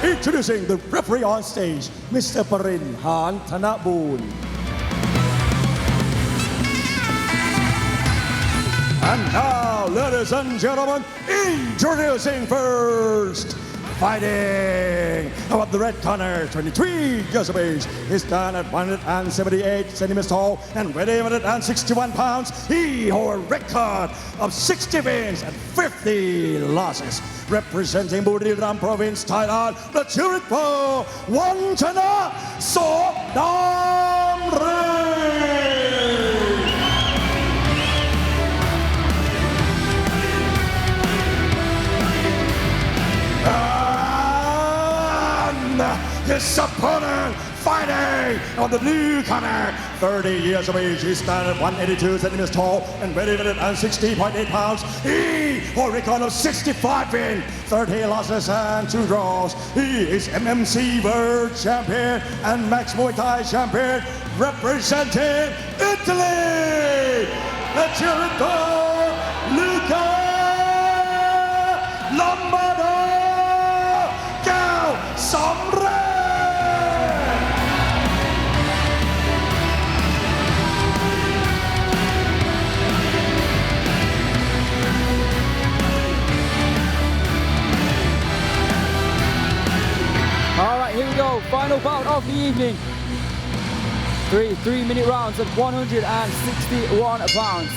Introducing the referee on stage, Mr. Parin Han Thanaboon. And now, ladies and gentlemen, introducing first, fighting about the red corner, 23 years of age. He stands at 178 centimeters tall and weighing 161 pounds. He holds a record of 60 wins and 50 losses. Representing Buriram Province, Thailand, the Chirikpo, Wanchana, Rajadamnern. His opponent fighting on the blue corner, 30 years of age. He stands at 182 centimeters tall and weighing 160.8 pounds. He holds a record of 65 wins, 30 losses and 2 draws. He is MMC World Champion and Max Muay Thai Champion, representing Italy. The Chirikpo, Luca Lombardo. All right, here we go. Final bout of the evening. Three-minute rounds at 161 pounds.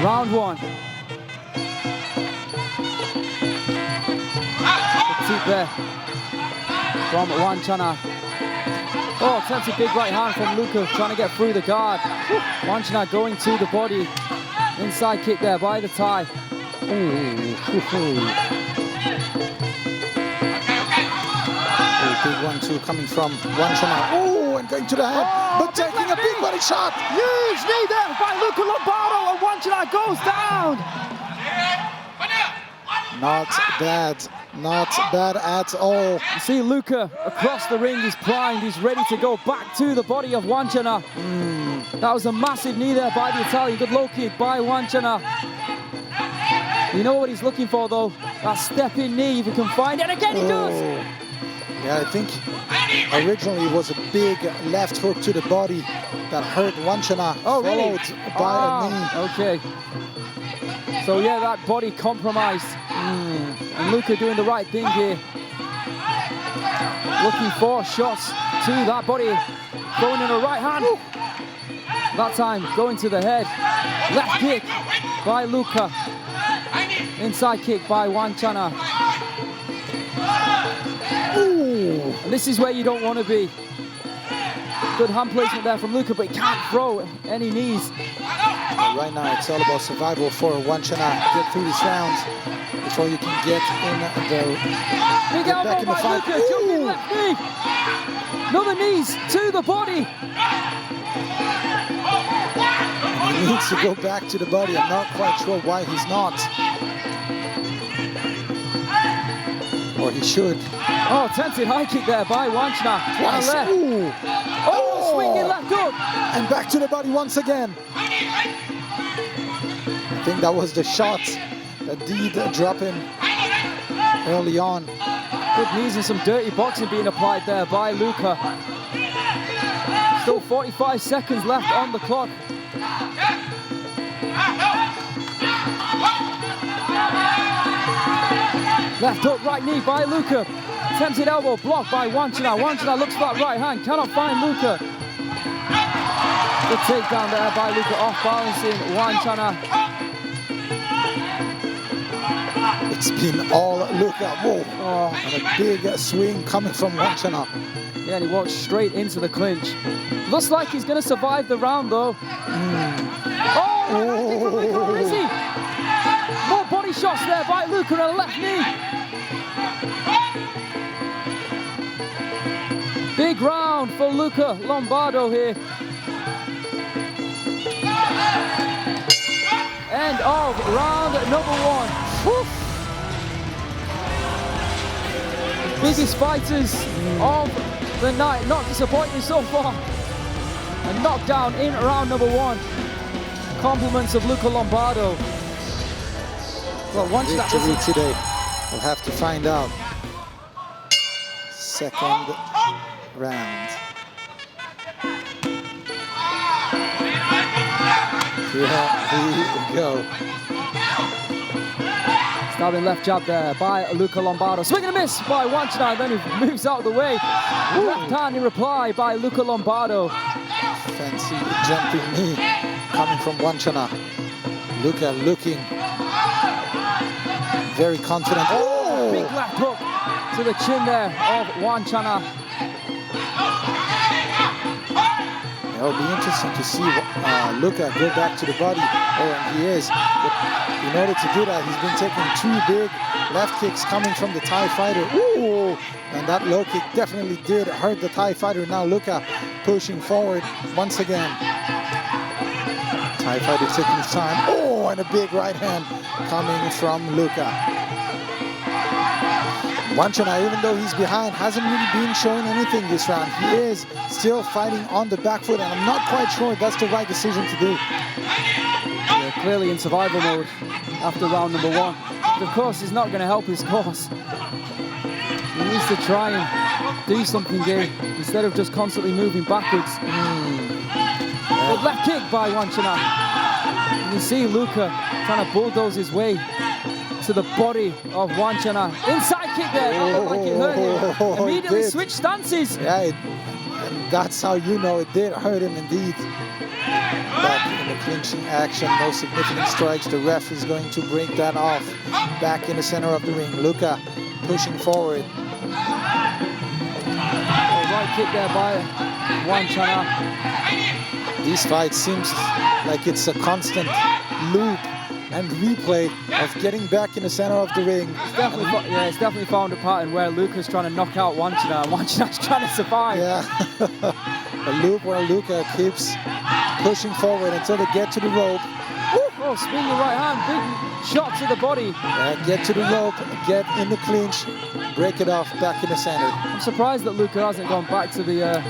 Round 1. Deep there from Wanchana. Oh, attempts a big right hand from Luca, trying to get through the guard. Wanchana going to the body. Inside kick there by the Thai. Big 1-2 coming from Wanchana. Oh, and going to the head, but taking a big body shot. Huge knee there by Luca Lombardo, and Wanchana goes down. Not bad. Not bad at all. You see Luca across the ring, he's primed, he's ready to go back to the body of Wanchana. That was a massive knee there by the Italian. Good low kick by Wanchana. You know what he's looking for though? That step-in knee, if he can find it. Again he does! Yeah, I think originally it was a big left hook to the body that hurt Wanchana, followed by a knee. Okay. So yeah, that body compromised. And Luca doing the right thing here. Looking for shots to that body. Going in a right hand. That time going to the head. Left kick by Luca. Inside kick by Wanchana. And this is where you don't want to be. Good hand placement there from Luca, but he can't throw any knees. Right now, it's all about survival for Wanchana. Get through this round before you can get in the big elbow back in the by fight. Luca, jumping left knee. Another knees to the body. He needs to go back to the body. I'm not quite sure why he's not. Or he should. Oh, attempted high kick there by Wanchana. Twice. Oh, swinging left hook. And back to the body once again. I think that was the shot that did drop him early on. Good knees and some dirty boxing being applied there by Luca. Still 45 seconds left on the clock. Left hook, right knee by Luca. Attempted elbow blocked by Wanchana. Wanchana looks for that right hand, cannot find Luca. The takedown there by Luca, off balancing Wanchana. It's been all Luca. Whoa. And a big swing coming from Wanchana. Yeah, and he walks straight into the clinch. Looks like he's going to survive the round though. Oh, is he? More body shots there by Luca and a left knee. Big round for Luca Lombardo here. End of round number 1. Woo. Biggest fighters of the night. Not disappointing so far. A knockdown in round number 1. Compliments of Luca Lombardo. Well, once victory today, we'll have to find out. second round. Here we go. Stabbing left jab there by Luca Lombardo. Swing and a miss by Wanchana, then he moves out of the way. Left hand in reply by Luca Lombardo. Fancy jumping knee coming from Wanchana. Luca looking very confident. Oh! Big left hook to the chin there of Wanchana. It'll be interesting to see Luca go back to the body. Oh, and he is. But in order to do that, he's been taking two big left kicks coming from the Thai fighter. Ooh! And that low kick definitely did hurt the Thai fighter. Now Luca pushing forward once again. Thai fighter taking his time. Oh, and a big right hand coming from Luca. Wanchana, even though he's behind, hasn't really been showing anything this round. He is still fighting on the back foot, and I'm not quite sure that's the right decision to do. Yeah, clearly in survival mode after round number one. But of course, it's not going to help his cause. He needs to try and do something here instead of just constantly moving backwards. Good left kick by Wanchana. You see Luca trying to bulldoze his way to the body of Wanchana. Inside kick there, not like it hurt him. Immediately switch stances. Yeah, and that's how you know it did hurt him indeed. Back in the clinching action, no significant strikes. The ref is going to break that off. Back in the center of the ring, Luca pushing forward. Right kick there by Wanchana. This fight seems like it's a constant loop and replay of getting back in the center of the ring. It's definitely found a pattern where Luca's trying to knock out Wanchana and Wanchana's trying to survive. Yeah, a loop where Luca keeps pushing forward until they get to the rope. Oh, spinning right hand, big shot to the body. Yeah, get to the rope, get in the clinch, break it off back in the center. I'm surprised that Luca hasn't gone back to the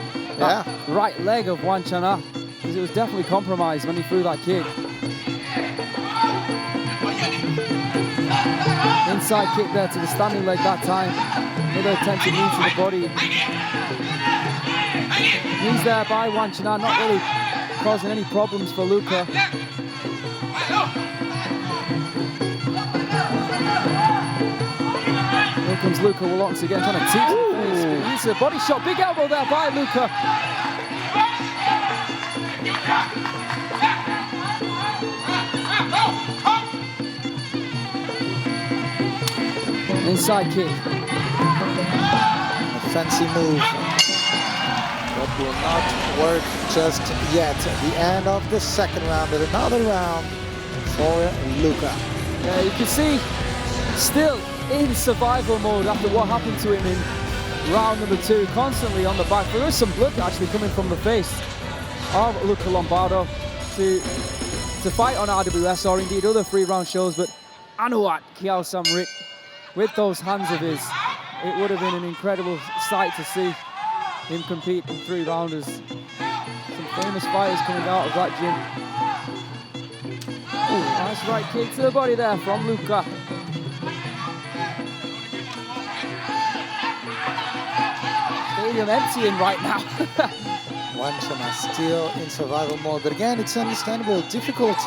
right leg of Wanchana, because it was definitely compromised when he threw that kick. Inside kick there to the standing leg that time. Another attempted knee to the body. Knees there by Wanchana, not really causing any problems for Luca. Here comes Luca once again, trying to teach the face. He's a body shot, big elbow there by Luca. Inside kick. A fancy move. But will not work just yet. The end of the second round and another round for Luca. Yeah, you can see still in survival mode after what happened to him in round number two, constantly on the back. There is some blood actually coming from the face of Luca Lombardo to fight on RWS or indeed other 3-round shows, but Anuat 𝐷𝐸 with those hands of his, it would have been an incredible sight to see him compete in 3-rounders. Some famous fighters coming out of that gym. Ooh, nice right kick to the body there from Luca. Stadium emptying right now. Wanchana still in survival mode, but again, it's understandable, difficult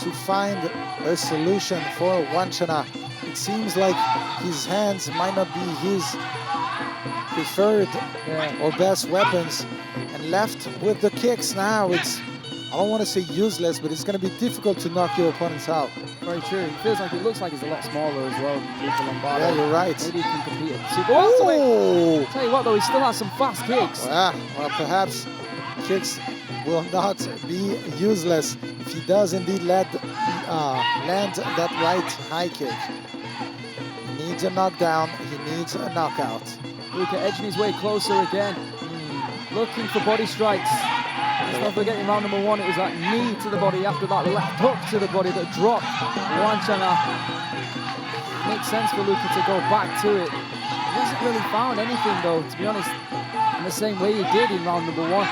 to find a solution for Wanchana. It seems like his hands might not be his preferred or best weapons, and left with the kicks now, it's, I don't want to say useless, but it's going to be difficult to knock your opponents out. Very true. It feels like it looks like he's a lot smaller as well than Luca Lombardo. Yeah, you're right. Maybe he can compete at super welterweight. Tell you what though, he still has some fast kicks. Well, perhaps kicks will not be useless if he does indeed land that right high kick. He needs a knockdown, he needs a knockout. Luca edging his way closer again, looking for body strikes. Let's not forget in round number one, it was that knee to the body after that left hook to the body that dropped Wanchana. Makes sense for Luca to go back to it. He hasn't really found anything though, to be honest, in the same way he did in round number one.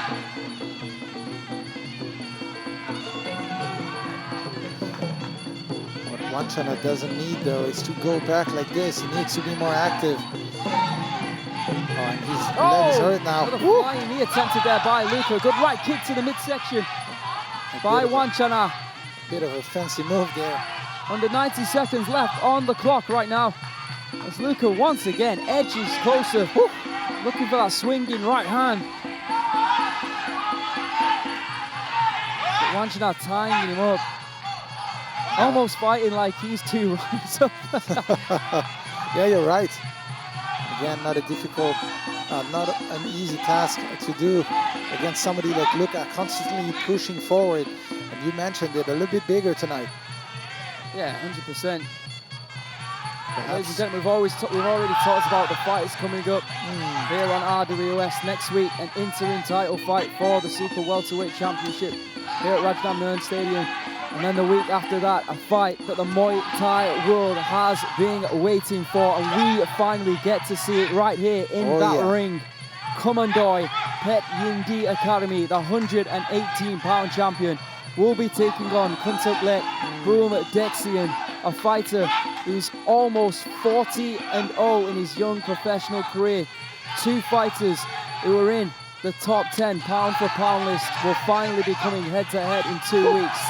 What Wanchana doesn't need though is to go back like this. He needs to be more active. and his leg is hurt now. What a flying knee attempted there by Luca. Good right kick to the midsection by Wanchana. Bit of a fancy move there. Under 90 seconds left on the clock right now. As Luca once again edges closer, looking for that swinging right hand. But Wanchana tying him up. Almost fighting like he's too right up. Yeah, you're right. Again, not a difficult, not an easy task to do against somebody like Luca, constantly pushing forward. And you mentioned it, a little bit bigger tonight. Yeah, 100%. Ladies and gentlemen, we've already talked about the fights coming up here on RWS next week. An interim title fight for the Super Welterweight Championship here at Rajadamnern Stadium. And then the week after that, a fight that the Muay Thai world has been waiting for. And we finally get to see it right here in ring. Commandoi Pet Yindi Academy, the 118-pound champion, will be taking on Kuntuklek Boom Dexian, a fighter who's almost 40-0 in his young professional career. Two fighters who are in the top 10 pound-for-pound list will finally be coming head-to-head in 2 weeks.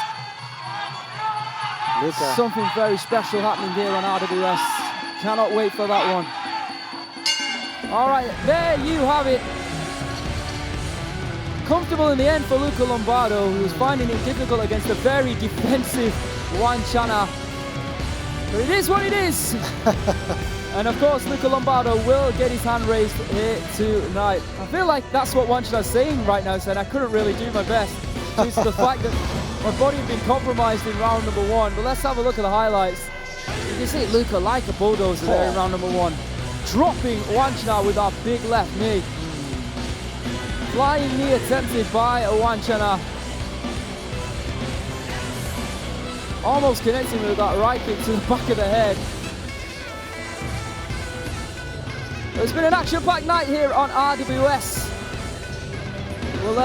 Luca. Something very special happening here on RWS. Cannot wait for that one. All right, there you have it. Comfortable in the end for Luca Lombardo, who's finding it difficult against a very defensive Wanchana. But it is what it is. And of course, Luca Lombardo will get his hand raised here tonight. I feel like that's what Wanchana's saying right now, saying I couldn't really do my best due to the fact that my body had been compromised in round number 1. But let's have a look at the highlights. You can see Luca like a bulldozer there in round number 1. Dropping Wanchana with that big left knee. Flying knee attempted by Wanchana. Almost connecting with that right kick to the back of the head. It's been an action-packed night here on RWS. We'll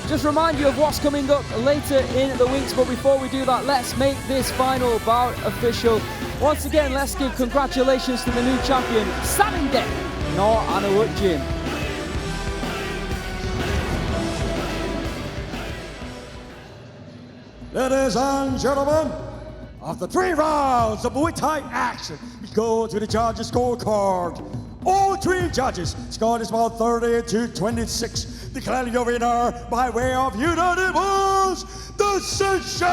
just remind you of what's coming up later in the weeks, but before we do that, let's make this final bout official. Once again, let's give congratulations to the new champion, Saninde No Anawut Jim. Ladies and gentlemen, after 3 rounds of Muay Thai action, we go to the judges' scorecard. All 3 judges scored this about 30-26, declaring your winner by way of unanimous decision.